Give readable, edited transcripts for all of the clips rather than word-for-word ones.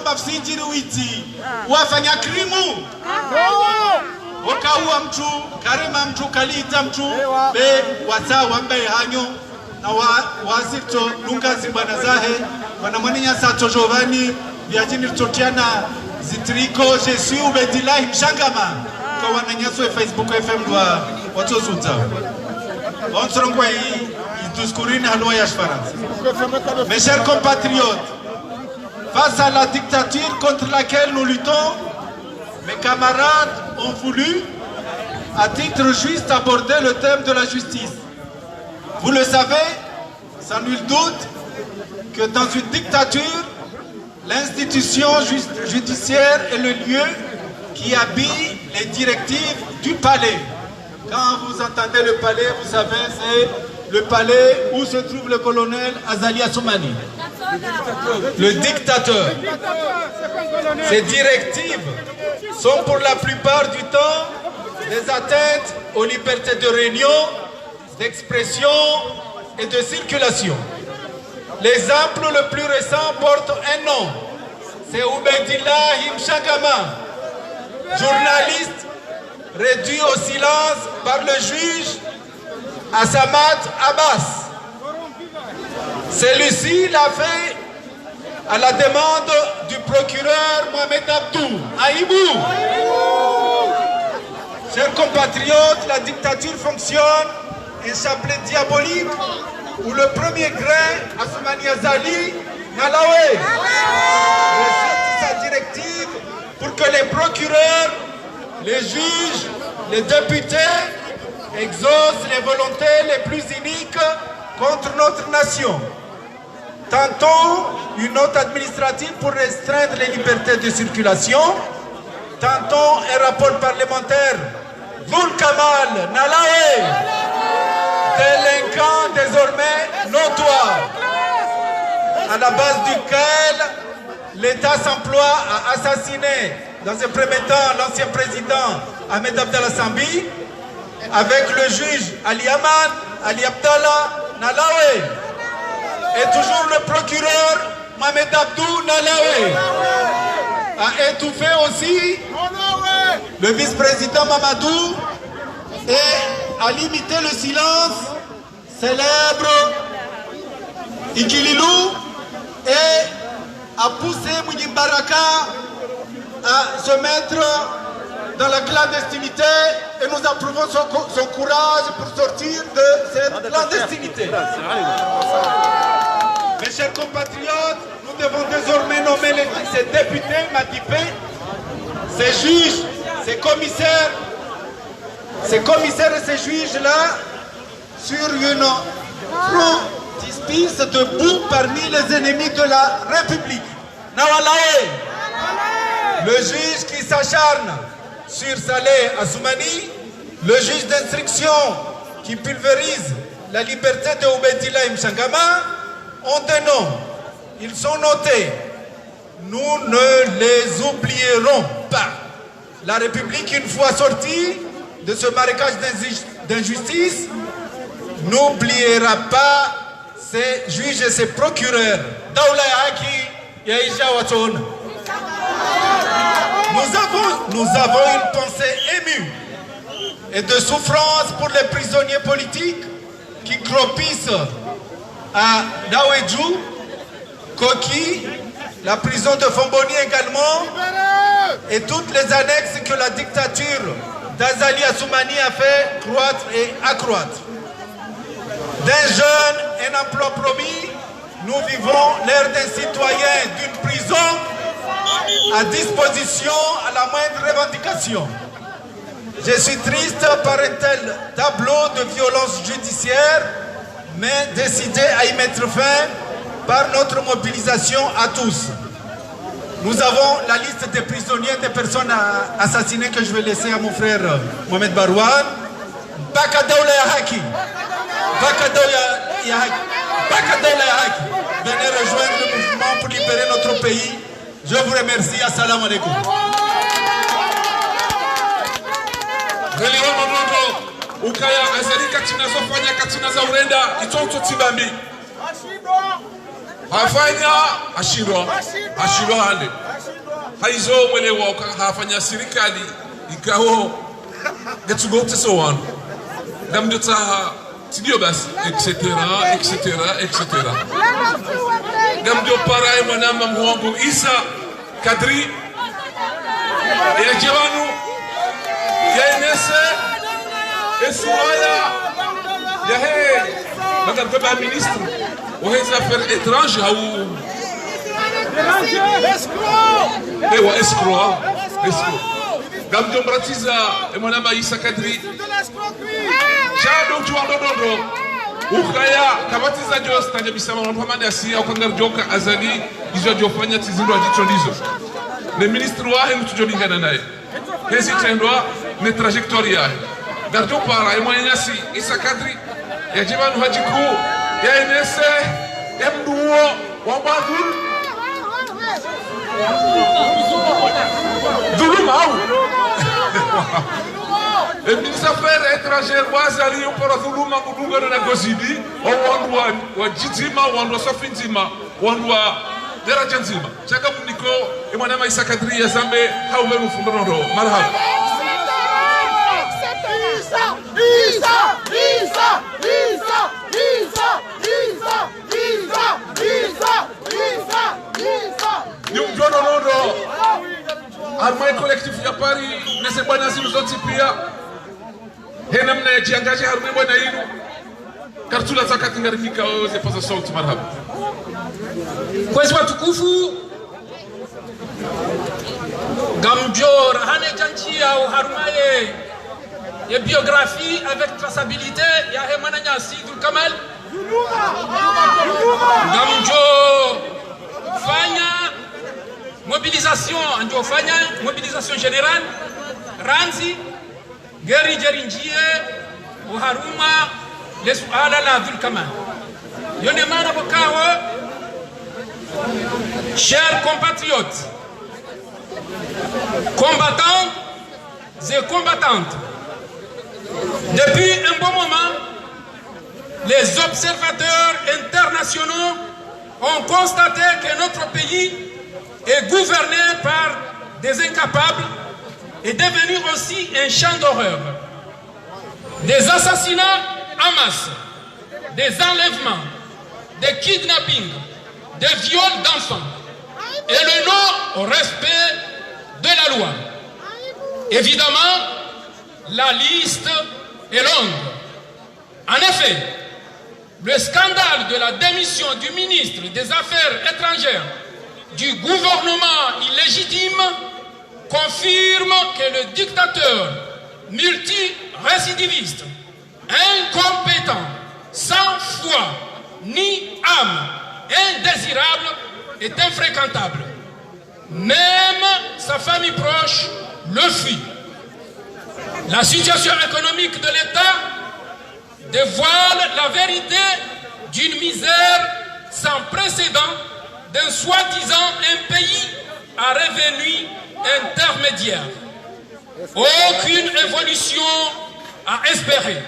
mafsijiri witi wafanya krimu wakaua mtu karema mtu kalita mtu be wasawa mbe hanyo na wazito lungazi bwana zahe bwana mwenenya sato Giovanni viajini totiana zitriko Jesu ubedilahi mshangama kwa wananyaso Facebook FM dwa watozuta onsorongwa hii discourine à l'Ouest France. Mes chers compatriotes, face à la dictature contre laquelle nous luttons, mes camarades ont voulu, à titre juste, aborder le thème de la justice. Vous le savez, sans nul doute, que dans une dictature, l'institution judiciaire est le lieu qui habille les directives du palais. Quand vous entendez le palais, vous savez, c'est le palais où se trouve le colonel Azali Assoumani, le dictateur. Ces directives sont pour la plupart du temps des atteintes aux libertés de réunion, d'expression et de circulation. L'exemple le plus récent porte un nom, c'est Ubedilahi Mshangama, journaliste réduit au silence par le juge Assamat Abbas. Celui-ci l'a fait à la demande du procureur Mohamed Abdou Aïbou. Chers compatriotes, la dictature fonctionne, un chapelet diabolique où le premier grain, Assoumani Azali, Nalawe, récite sa directive pour que les procureurs, les juges, les députés exaucent les volontés les plus iniques contre notre nation. Tantôt une note administrative pour restreindre les libertés de circulation, tantôt un rapport parlementaire Doul Kamal Nalae, délinquant désormais notoire, à la base duquel l'État s'emploie à assassiner dans un premier temps l'ancien président Ahmed Abdallah Sambi, avec le juge Ali Aman, Ali Abdallah Nalawe, et toujours le procureur Mohamed Abdou Nalawe, a étouffé aussi le vice-président Mamadou et a limité le silence célèbre Ikililou et a poussé Mouimbaraka à se mettre dans la clandestinité et nous approuvons son courage pour sortir de cette clandestinité. Mes chers compatriotes, nous devons désormais nommer ces députés matipés, ces juges, ces commissaires et ces juges-là sur une frontispice debout parmi les ennemis de la République. Nawalae, le juge qui s'acharne sur Saleh Assoumani, le juge d'instruction qui pulvérise la liberté de Ubedilahi Mshangama, ont des noms. Ils sont notés. Nous ne les oublierons pas. La République, une fois sortie de ce marécage d'injustice, n'oubliera pas ses juges et ses procureurs. Nous avons une pensée émue et de souffrance pour les prisonniers politiques qui croupissent à Daouedjou, Koki, la prison de Fomboni également, et toutes les annexes que la dictature d'Azali Assoumani a fait croître et accroître. D'un jeune, un emploi promis, nous vivons l'ère d'un citoyen d'une prison à disposition à la moindre revendication. Je suis triste par un tel tableau de violence judiciaire, mais décidé à y mettre fin par notre mobilisation à tous. Nous avons la liste des prisonniers, des personnes assassinées que je vais laisser à mon frère Mohamed Barouane. Bakadoula Yahaki. Bakadoula Yahaki. Bakadoula Yahaki. Venez rejoindre le mouvement pour libérer notre pays. Je vous remercie. Assalamu alaikum. Ukaya azali katina zofanya katina za urenda itoto tibambi afanya ashirwa hande haizo mwelewa hafanya serikali ikao getsugote so wanu gamdo taha tidio basi etc gamdo para mwanama mwangu Isa Kadri ya jewanu ya Inese Esuala ya he madame le ministre aux affaires étrangères ou escroc gamdo mratiza mwanama Isa Kadri chado tuandodondo ukaya kabatiza jos tanje bisama Muhammad Asi au kangar joka azali izo jofanya tizindo adichondizo le ministre wa henu tujolingana naye hezi tendwa ne trajectoria gardo para emwanyasi Isa Kadri ya jibanu hajiku ya Inese emduo wa badul Zulumau le ministre des Affaires étrangères wazali upora dhuluma kudunga na gozidi wandu wa jizima wandu sofinzima wandu wa daraja nzima chaka mniko mwanama Isa Kadri ya zambe hauwenu fundono marhaba ni mjono nodo armai collectif ya Paris nese bwana zimu zote pia hena mna yajiangaje harumwe bwana yinu kartula zakati ngarimika oze pasa sauti marhaba kwezi watukufu gamjor hane janchia au harumaye ya biographie avec traçabilité ya hemana nyasi dul kamal gamjo fanya mobilisation anjo fanya mobilisation générale ranzi geri jerinjie uharuma lesuala la dul kamal yone mana bokawo chers compatriotes combattants et combattantes, depuis un bon moment les observateurs internationaux ont constaté que notre pays est gouverné par des incapables et devenu aussi un champ d'horreur. Des assassinats en masse, des enlèvements, des kidnappings, des viols d'enfants et le non au respect de la loi. Évidemment, la liste est longue. En effet, le scandale de la démission du ministre des Affaires étrangères du gouvernement illégitime confirme que le dictateur multirécidiviste, incompétent, sans foi ni âme, indésirable est infréquentable. Même sa famille proche le fuit. La situation économique de l'État dévoile la vérité d'une misère sans précédent d'un soi-disant un pays à revenu intermédiaire. Aucune évolution à espérer,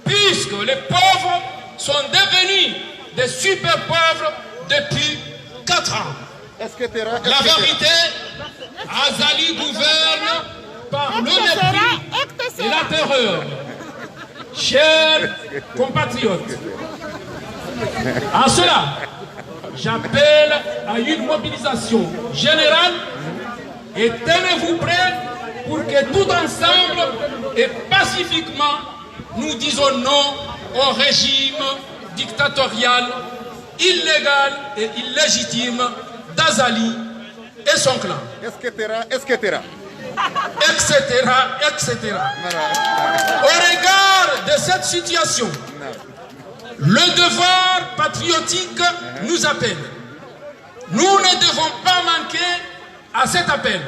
puisque les pauvres sont devenus des super pauvres depuis 4 ans. La vérité, Azali gouverne par le mépris et la terreur. Chers compatriotes, en cela, j'appelle à une mobilisation générale et tenez-vous prêts pour que tout ensemble et pacifiquement nous disons non au régime dictatorial, illégal et illégitime d'Azali et son clan. Etc. Au regard de cette situation, le devoir patriotique nous appelle. Nous ne devons pas manquer à cet appel.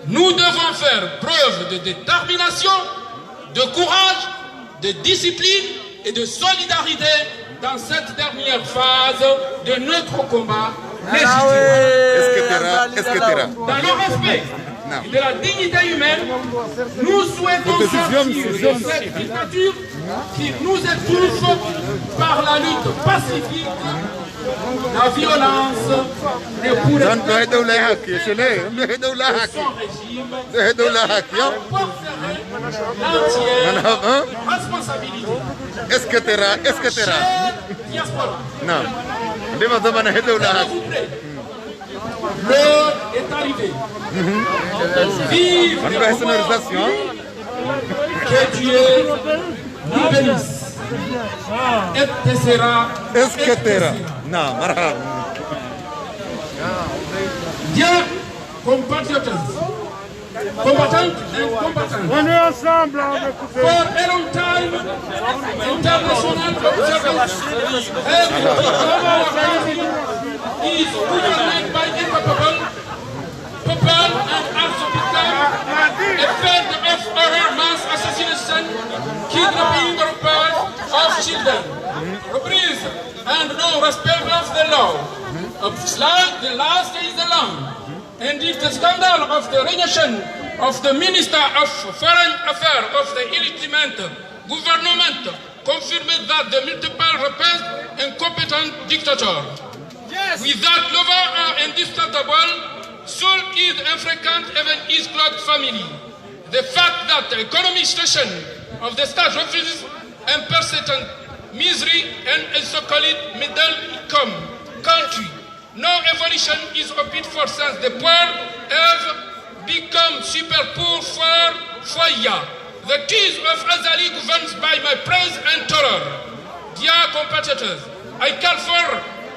Nous devons faire preuve de détermination, de courage, de discipline et de solidarité dans cette dernière phase de notre combat légitime. Dans le respect de la dignité humaine, nous souhaitons sortir de cette dictature qui nous étouffe par la lutte pacifique La violence ne pourrait pas son régime l'entière responsabilité. Est-ce que tu diaspora. Non. L'heure est arrivée. Vive que Dieu nous bénisse. Et Non, Bien, compatriotes, combattantes et combattants. On est ensemble, on est coupé. For a long time, international observance is governed by incapable people and also become a bed of horror, mass assassination, kidnapping of children, robberies, and no respect of the law. The last is the law. Indeed, the scandal of the rendition of the Minister of Foreign Affairs of the illegitimate government confirmed that the multiple repressed incompetent dictator. Yes. Without lover or indestructible, soul is infrequent even his close family. The fact that the economic situation of the state refuses and persistent misery and a so-called middle income country. No evolution is opted for since the poor have become super poor for years. The keys of Azali governed by my praise and terror. Dear compatriots, I call for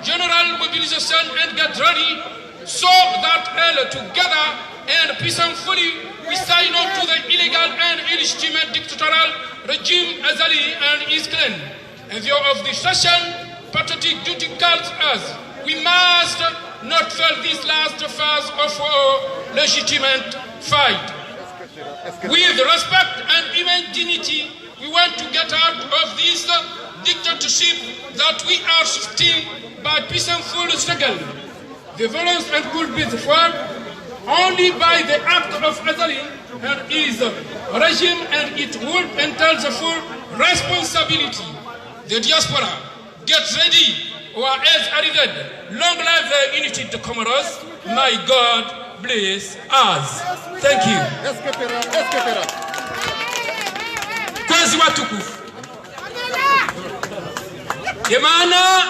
general mobilization and get ready so that all together and peacefully we sign on to the illegal and illegitimate dictatorial regime Azali and his clan. In view of this session, patriotic duty calls us. We must not fail this last phase of our legitimate fight. With respect and human dignity, we want to get out of this dictatorship that we are shifting by peaceful struggle. The violence and could be fought only by the act of Azali and his regime, and it would entail the full responsibility. The diaspora, get ready. OAS arrived. Long live the unity to Comoros. My God bless us. Thank you. Kazi watukufu. Yemana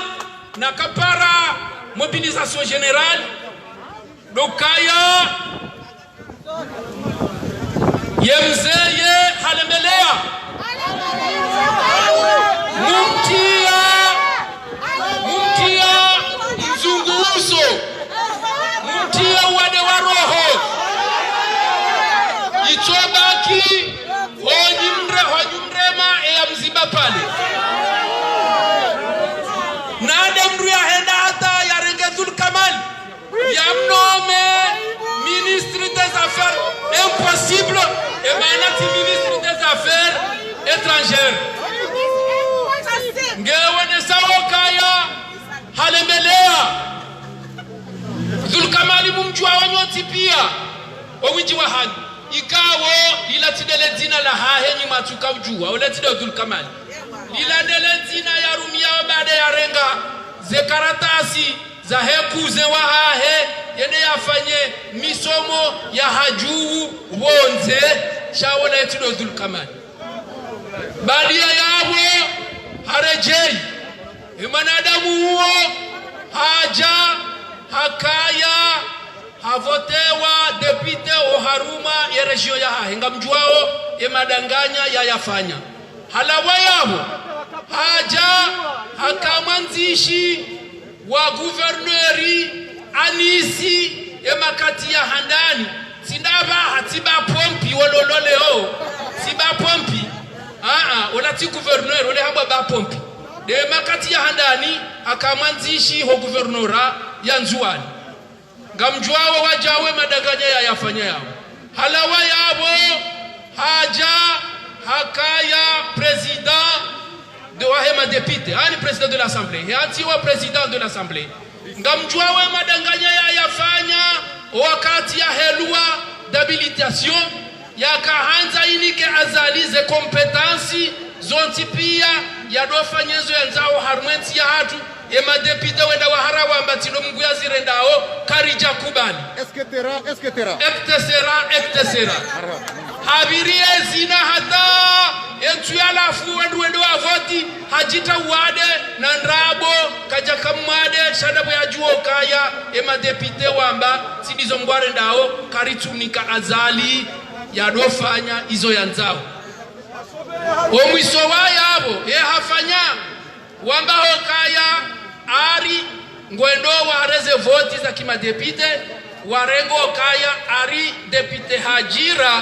na kapara mobilisation générale dokaya yemzeye halembelea mumtia mzunguzo mumtia wade wa roho ichobaki honyumrema ya mziba pale nade mru ya henda hata ya Rengetul Kamal ya mnome ministre des affaires impossible et manati ministre des affaires étrangères ngewone sawo kaya halembelea Zulkamali mumjua wanyoti pia owiji wa hani ikawo lilatidele dina la hahe nyuma tukawjua oletide Zulkamali liladele dina ya rumia baada ya renga ze karatasi za hekuze wa hahe yene yafanye misomo ya hajuu wonze shawoletide Zulkamali badia yabo harejei mwanadamu huo haja hakaya havotewa depute oharuma ya regio ya hahenga mjuao ya madanganya ya yafanya halawa yabo haja hakamanzishi wa guverneri anisi ya makati ya handani sindaba hatiba pompi wolololeo siba pompi olati gouverneur ole hamba ba pompi de makati ya handani akamanzishi ho gouvernora ya Nzuani ngamjwao wajawe madanganya ya yafanya yao halawa yabo haja hakaya président de wahema député ani président de l'assemblée hati wa président de l'assemblée ngamjwawe madanganya ya yafanya wakati ya helua d'habilitation yakahanza inike azalize kompetansi zonti pia yadofanyezo yanzao harumenti ya hatu ema depute wenda wahara wamba tilo mungu ya zirendao karija kubali ektesera habirie zina hata entu ya lafu wendo wa voti hajita uade na ndrabo kaja kamwade shadabu ya juo kaya ema depute wamba sidizo mgware ndao karitunika azali ya dofanya izo yanzao omwiso wayabo hafanya wamba hokaya ari ngwendo wareze voti za kimadepite warengo kaya ari depute hajira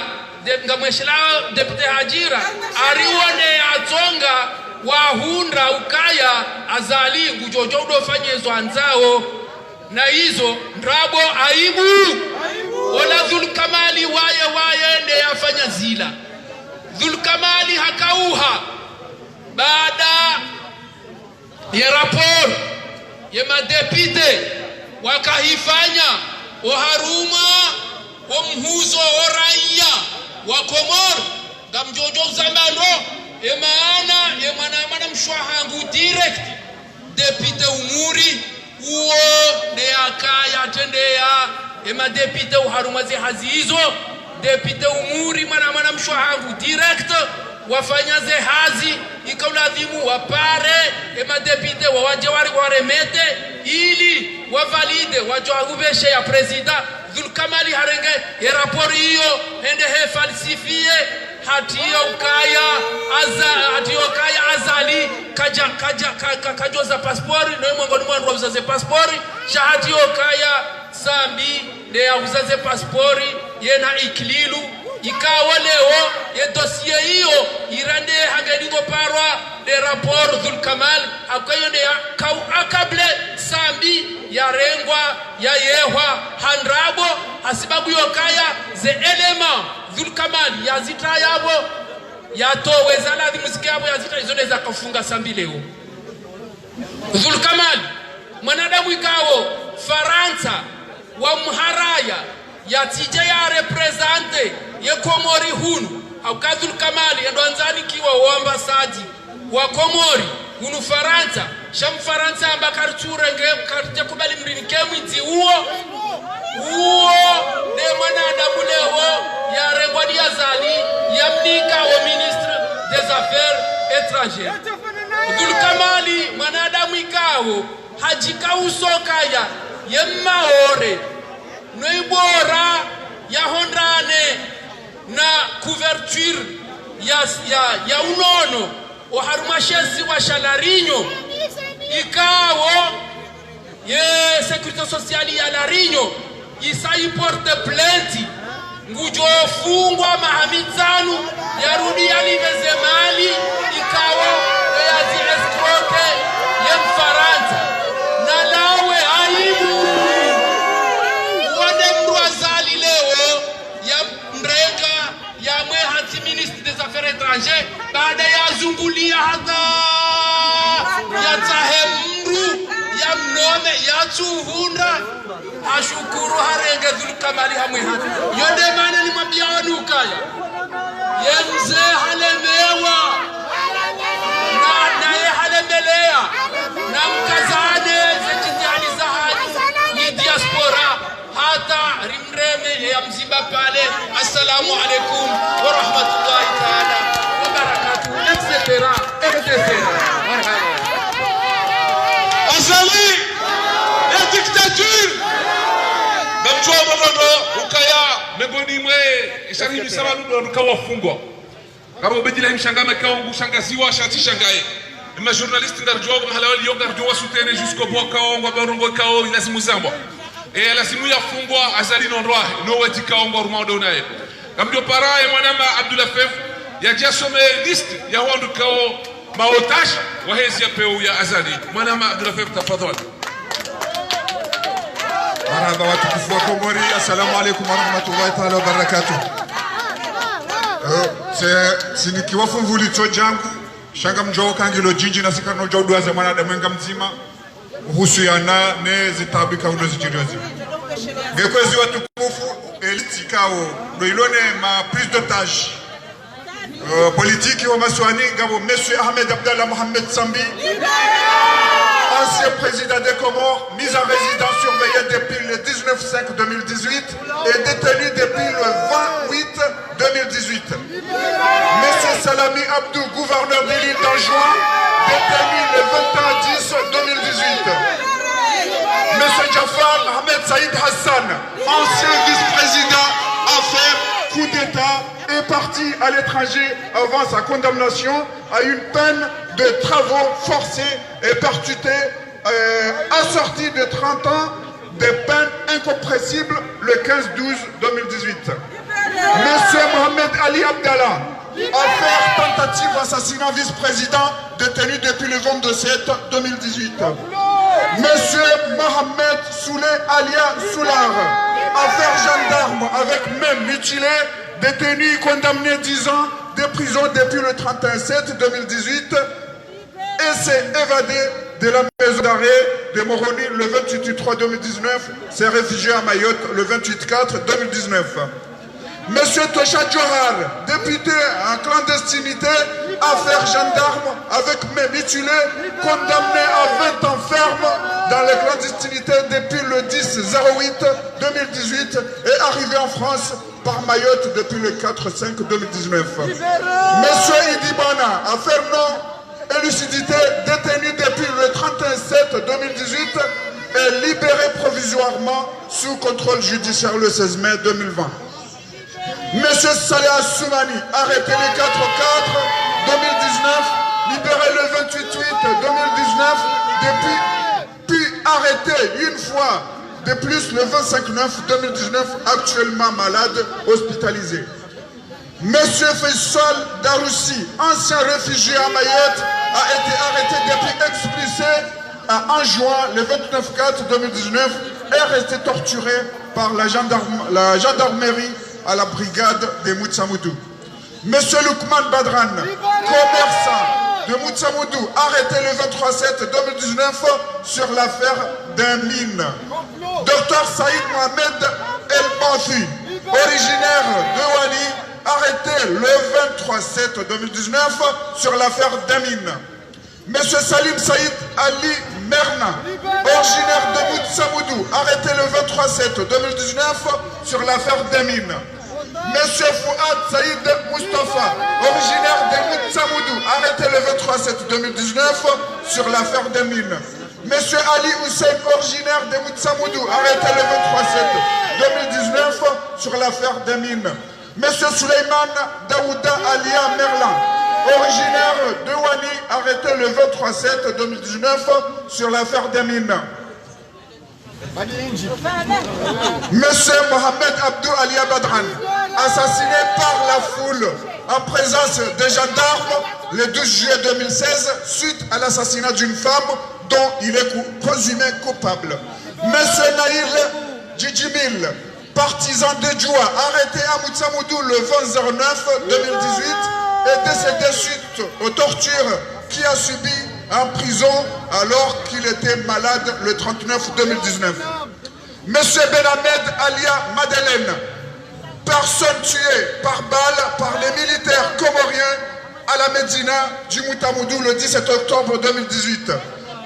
ngamweshela depute hajira ari wone atonga wahunda ukaya azali ngujojo udofanyezo anzao na hizo ndrabo aibu ola Dhulkamali waye ne afanya zila Dhulkamali hakauha baada ya rapor ya madepite wakahifanya oharuma omhuzo oraya wa Komoro ngamjojo zamano emaana mwana mshwahangu direct depute umuri uo ne akaya tendea ema depute uharuma zihazi hizo depute umuri mwana mshwahangu direct wafanya zehazi ikaulazimu wapare ema depute wawaje waremete ili wavalide wajwahubeshe ya presida Dhulkamali harenge ya rapori hiyo ende he falsifie hatiyo kaya azali kajoza paspori no mwangoni mwandu wabuzaze paspori shahatiyo kaya sambi ne ya uzaze paspori yena iklilu ikawa leo ye dossier hiyo irande hangeningo parwa de rapport Dhulkamal akayo ne kau akable sambi ya rengwa ya yehwa handrabo hasibabu yokaya ze elema Dhulkamal ya zita yabo ya toweza ladhi muziki yabo ya zita izone za kufunga sambi leo Dhulkamal mwanadamu ikawo Faransa wa mharaya ya tije ya represente ye Komori hunu haukadhul Kamali ya doanzani kiwa uamba sadi wa Komori hunu Faransa sham Faransa amba karturenge kartja kubali mrinike mwiti uo ne mwanadamu lewo ya rengwani ya zali ya mnika wa ministre des affaires étrangères Dhul Kamali mwanadamu ikawo hajika usokaya ye maore noibora ya hondrane na couverture ya unono o harumashezi wa Shalarinyo ikawo ye sécurité sociale ya Larinyo isai porte plainte ngujofungwa mahamizanu yarudi yaliveze mali ikawo yazi escroque ye Mfaransa na lawe aibu ya mwe hati ministre des affaires étrangères baada ya zumbulia hata ya tahemru ya mnome ya tuhunda ashukuru harenge Dhulkamali hamwe hati yode maana ni mabianu kaya yenze halemewa na ye halemelea na mkazane zekitani zahani ni diaspora hata rimreme ya mzimba pale assalamu alaikum wa rahmatullahi ta'ala wa barakatuh etc. Azali la dictature namjua manono ukaya mengoni mwe ishani misaba nudo nukawafungwa kama ubedila mshangama kaongu shangaziwa shati shangae ma journaliste ndarjwa mahala wali yonga rjwa sutene jusqu'au bout kaongo barongo kao lazimu zambwa e lazimu yafungwa Azali nondwa no weti kaongo rumando naye kamdio paraye mwanama Abdullah Fef ya jasome liste ya wandu kao maotash wa hezi ya peu ya Azali mwanama Abdullah Fef tafadhali. Marhaba watukufu wa Komori, assalamu alaikum wa rahmatullahi ta'ala wa barakatuh. Sinikiwafu mvuli to jangu shanga mjoo kangilo jinji na sika no jodwa za mwanadamu mwenga mzima hususiana ne zitabika undo zijiriozi gekwezi watukufu elitikao do ilone ma prise d'otage politique wa maswani ngabo Monsieur Ahmed Abdallah Mohamed Sambi ancien président des Comores, mis en résidence surveillée depuis le 19/5/2018 et détenu depuis le 20/8/2018. Monsieur Salami Abdou, gouverneur de l'île d'Anjouan, détenu le 21/10/2018. Monsieur Jafar Ahmed Saïd Hassan, ancien vice-président, affaires, coup d'État, est parti à l'étranger avant sa condamnation à une peine de travaux forcés et perpétués assortie de 30 ans de peine incompressible le 15/12/2018. Monsieur Mohamed Ali Abdallah, affaire tentative assassinat vice-président, détenu depuis le 22/7/2018. Monsieur Mohamed Souley Alia Soular, affaire gendarme avec main mutilée, détenu condamné 10 ans de prison depuis le 31/7/2018 et s'est évadé de la maison d'arrêt de Moroni le 28/3/2019, s'est réfugié à Mayotte le 28/4/2019. Monsieur Tosha Djohar, député en clandestinité, affaire gendarme avec main mutilée, condamné à 20 ans ferme dans la clandestinité depuis le 10/08/2018 et arrivé en France par Mayotte depuis le 4/5/2019. Monsieur Idibana, affaire non élucidité, détenu depuis le 31/7/2018 et libéré provisoirement sous contrôle judiciaire le 16 mai 2020. Monsieur Saleh Soumani, arrêté le 4/4/2019, libéré le 28/8/2019, puis arrêté une fois de plus le 25/9/2019, actuellement malade, hospitalisé. Monsieur Faisal Daroussi, ancien réfugié à Mayotte, a été arrêté depuis expulsé en juin le 29/4/2019 et resté torturé par la gendarmerie à la brigade de Moutsamoudou. Monsieur Loukman Badran, commerçant de Moutsamoudou, arrêté le 23/7/2019 sur l'affaire d'un mine. Dr Saïd Mohamed El Bafi, originaire de Wani, arrêté le 23/7/2019 sur l'affaire d'un mine. Monsieur Salim Saïd Ali Merna, originaire de Moutsamoudou, arrêté le 23/7/2019 sur l'affaire d'un mine. Monsieur Fouad Saïd Mustafa, originaire de Moutsamoudou, arrêté le 23/7/2019 sur l'affaire des mines. Monsieur Ali Hussein, originaire de Moutsamoudou, arrêté le 23/7/2019 sur l'affaire des mines. Monsieur Suleiman Daouda Alia Merlan, originaire de Wani, arrêté le 23/7/2019 sur l'affaire des mines. Monsieur Mohamed Abdou Alia Badran, assassiné par la foule en présence des gendarmes le 12 juillet 2016 suite à l'assassinat d'une femme dont il est présumé coupable. Monsieur Naïl Djidjimil, partisan de Djoua, arrêté à Moutsamoudou le 20/09/2018 et décédé suite aux tortures qu'il a subies en prison alors qu'il était malade le 39/2019. Monsieur Benhamed Alia Madeleine, personne tuée par balle par les militaires comoriens à la Médina du Moutamoudou le 17 octobre 2018.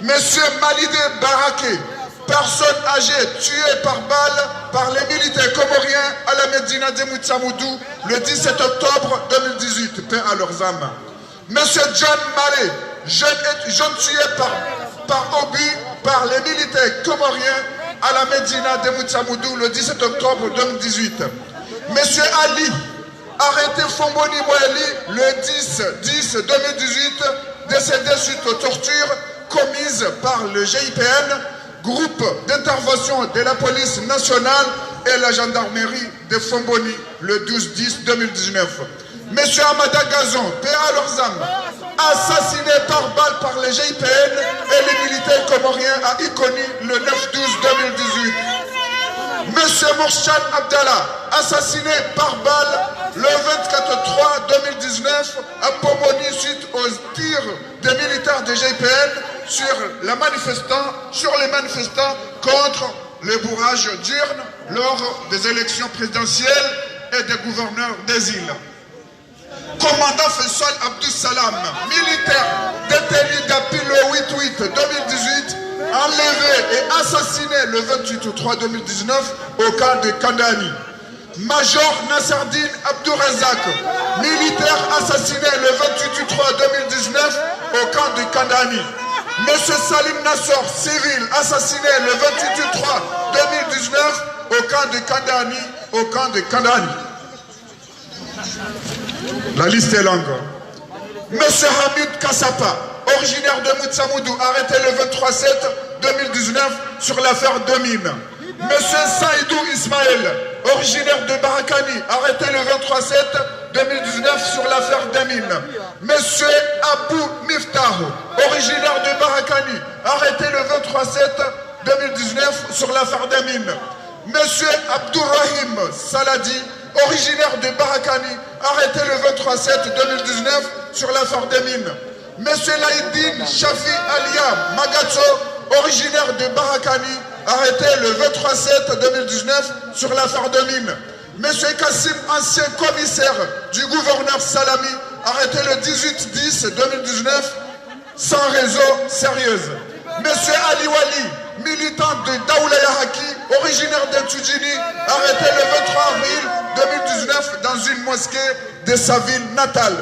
Monsieur Malide Baraké, personne âgée tuée par balle par les militaires comoriens à la Médina du Moutamoudou le 17 octobre 2018. Paix à leurs âmes. Monsieur John Malé, jeune tué par obus par les militaires comoriens à la Médina de Moutsamoudou le 17 octobre 2018. Monsieur Ali, arrêté Fomboni Moali le 10/10/2018, décédé suite aux tortures commises par le GIPN, groupe d'intervention de la police nationale et la gendarmerie de Fomboni le 12/10/2019. Monsieur Amada Gazon, paix à leurs âmes, assassiné par balle par les GIPN et les militaires comoriens à Ikoni le 9/12/2018. Monsieur Mourchan Abdallah, assassiné par balle le 24/3/2019 à Pomoni suite aux tirs des militaires de GIPN sur les manifestants contre le bourrage d'urnes lors des élections présidentielles et des gouverneurs des îles. commandant Faisal Abdou Salam, militaire détenu depuis le 8-8-2018, enlevé et assassiné le 28-3-2019 au camp de Kandani. Major Nasserdine Abdourazak, militaire assassiné le 28-3-2019 au camp de Kandani. Monsieur Salim Nassor, civil, assassiné le 28-3-2019 au camp de Kandani. La liste est longue. Monsieur Hamid Kassapa, originaire de Moutsamoudou, arrêté le 23-7-2019 sur l'affaire de mine. Monsieur Saïdou Ismaël, originaire de Barakani, arrêté le 23-7-2019 sur l'affaire de mine. Monsieur Abou Miftah, originaire de Barakani, arrêté le 23-7-2019 sur l'affaire de mine. Monsieur Abdourahim Saladi, originaire de Barakani, arrêté le 23-7-2019 sur l'affaire des mines. Monsieur Laïdine Shafi Alia Magatso, originaire de Barakani, arrêté le 23-7-2019 sur l'affaire de mines. Monsieur Kassim, ancien commissaire du gouverneur Salami, arrêté le 18-10-2019 sans raison sérieuse. Monsieur Ali Wali, militant de Daoulaya Haki, originaire de Tudjini, arrêté le 23 avril 2019 dans une mosquée de sa ville natale.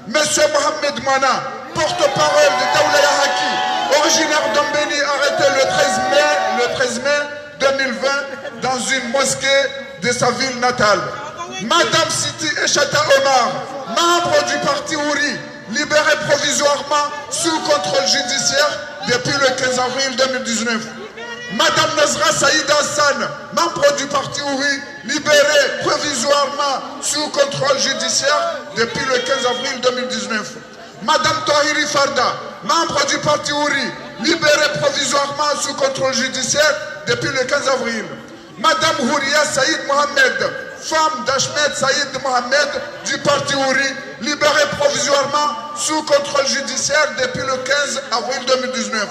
Monsieur Mohamed Mana, porte-parole de Daoulaya Haki, originaire d'Ambeni, arrêté le 13 mai 2020 dans une mosquée de sa ville natale. Madame Siti Echata Omar, membre du parti Ouri, libérée provisoirement sous contrôle judiciaire depuis le 15 avril 2019. Madame Nazra Saïd Hassan, membre du parti Ouri, libérée provisoirement sous contrôle judiciaire depuis le 15 avril 2019. Madame Tahiri Farda, membre du parti Ouri, libérée provisoirement sous contrôle judiciaire depuis le 15 avril. Madame Houria Saïd Mohamed, femme d'Ahmed Saïd Mohamed du parti Ouri, libérée provisoirement sous contrôle judiciaire depuis le 15 avril 2019.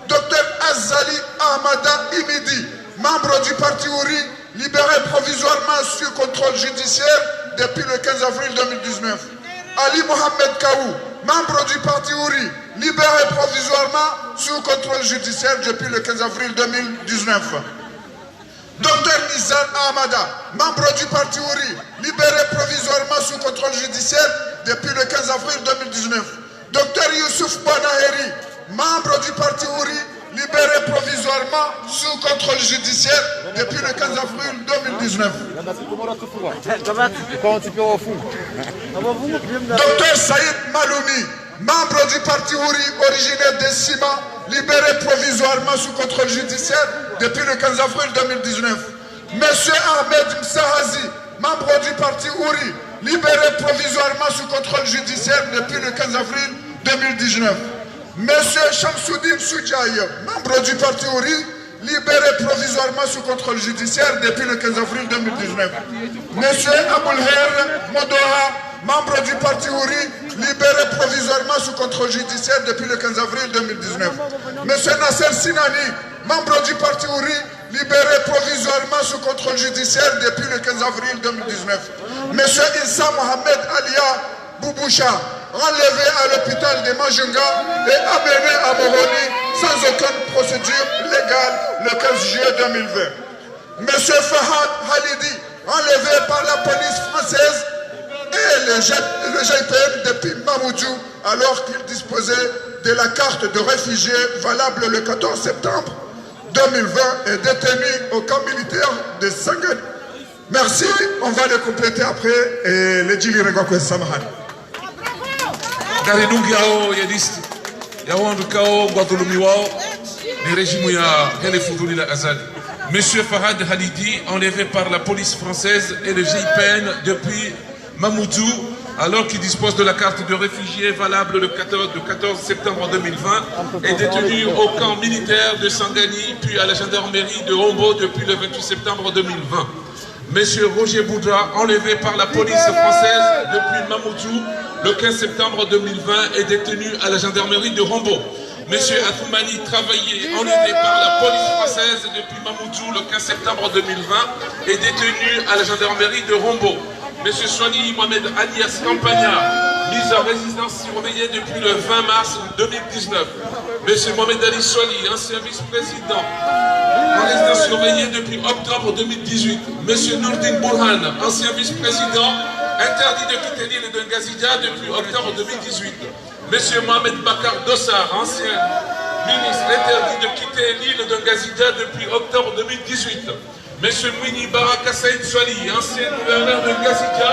Docteur Azali Ahmada Imidi, membre du parti Ouri, libéré provisoirement sous contrôle judiciaire depuis le 15 avril 2019. Ali Mohamed Kaou, membre du parti Ouri, libéré provisoirement sous contrôle judiciaire depuis le 15 avril 2019. Docteur Nizar Ahmada, membre du parti Ouri, libéré provisoirement sous contrôle judiciaire depuis le 15 avril 2019. Docteur Youssouf Banaheri, membre du parti Ouri, libéré provisoirement sous contrôle judiciaire depuis le 15 avril 2019. Docteur Saïd Maloumi, membre du parti Ouri, originaire de Sima, libéré provisoirement sous contrôle judiciaire depuis le 15 avril 2019. Monsieur Ahmed Msahazi, membre du parti Ouri, libéré provisoirement sous contrôle judiciaire depuis le 15 avril 2019. Monsieur Shamsuddin Soudjaï, membre du parti Ouri, libéré provisoirement sous contrôle judiciaire depuis le 15 avril 2019. Monsieur Aboulher Modoha, membre du parti Ouri, libéré provisoirement sous contrôle judiciaire depuis le 15 avril 2019. Monsieur Nasser Sinani, membre du parti Ouri, libéré provisoirement sous contrôle judiciaire depuis le 15 avril 2019. Monsieur Issa Mohamed Alia Bouboucha, enlevé à l'hôpital de Majunga et amené à Moroni sans aucune procédure légale le 15 juillet 2020. Monsieur Fahad Halidi, enlevé par la police française et le GIPN depuis Mamoudzou alors qu'il disposait de la carte de réfugié valable le 14 septembre 2020 et détenu au camp militaire de Sangani. Merci, on va le compléter après et le Djili Regokwe Samahani. Gari nungi yao ya list ya wandu kao ngwadulumi wao ni rejimu ya hele fuduli la Azali. Monsieur Fahad Halidi, enlevé par la police française et le GIPN depuis Mamoudzou, alors qu'il dispose de la carte de réfugié valable le 14 septembre 2020, est détenu au camp militaire de Sangani, puis à la gendarmerie de Rombo depuis le 28 septembre 2020. Monsieur Roger Boudra, enlevé par la police française depuis Mamoudzou le 15 septembre 2020, est détenu à la gendarmerie de Rombo. Monsieur Atoumani Travaillé, enlevé par la police française depuis Mamoudzou le 15 septembre 2020, est détenu à la gendarmerie de Rombo. Monsieur Soigny Mohamed alias Campagna, mis en résidence surveillée depuis le 20 mars 2019. Monsieur Mohamed Ali Soigny, ancien vice-président, en résidence surveillée depuis octobre 2018. Monsieur Nourdine Bourhan, ancien vice-président, interdit de quitter l'île de Ngazidja depuis octobre 2018. Monsieur Mohamed Bakar Dossar, ancien ministre, interdit de quitter l'île de Ngazidja depuis octobre 2018. Monsieur Mouini Baraka Saïd Swali, ancien gouverneur de Ngazidja,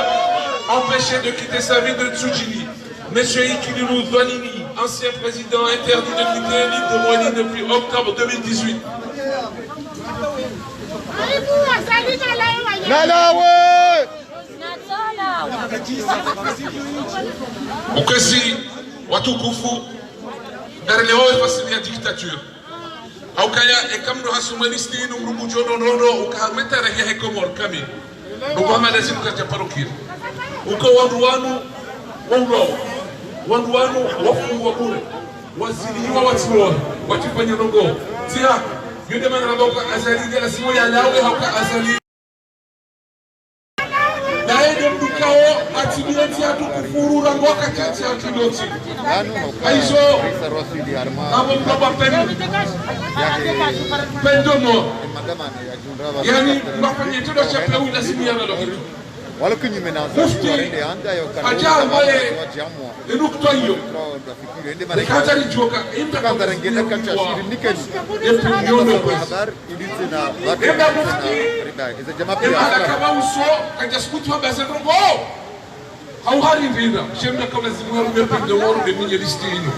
empêché de quitter sa ville de Tsujini. Monsieur Ikiliru Dwanini, ancien président, interdit de quitter l'île de Moini depuis octobre 2018. Ukesi watukufu darleo fasili ya dictature aukaya ekamno hasumalisti numrugu jono nono ukahameta rehe komor kami nugama lazim kaja parokir uko wanduanu wafu wabure wazili wa watuwa watufanya nongo tia yude mana boka azali gala simo ya lawe hauka azali Kao atibileti atu kufurura ngoka kati ya kiloti aizo abo mkaba pendono yani mbafanye todo chapla wila simiana lokitu wala kunyumena zaidi anda yo aja mbaye enukto hiyo katari joka imta kandara ngenda kacha shiri nikeni epinyono kwa habari ilitena watu iza jamaa pia kama uso kaja skutu basa ngo au hari vina shemna kama zimu ya rumbe pendo woro de minye listino